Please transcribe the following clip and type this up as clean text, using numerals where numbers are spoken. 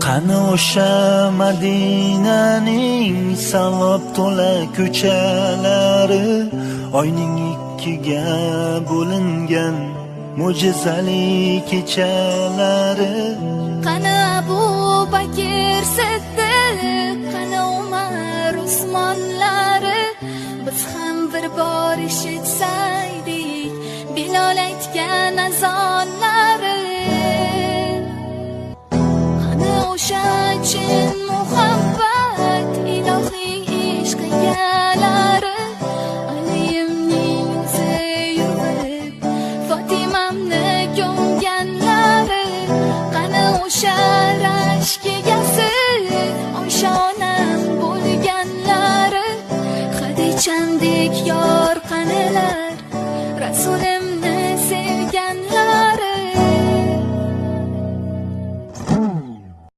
Qani o'sha Madinaning savob to'la ko'chalari, oyning ikkiga bo'lingan mo'jizali kechalari. Qani Abu Bakr Siddiq, qani Umar Usmonlari, biz ham bir bor eshitsaydik Bilol aytgan azonlari. Qani o'sha chin Muhammad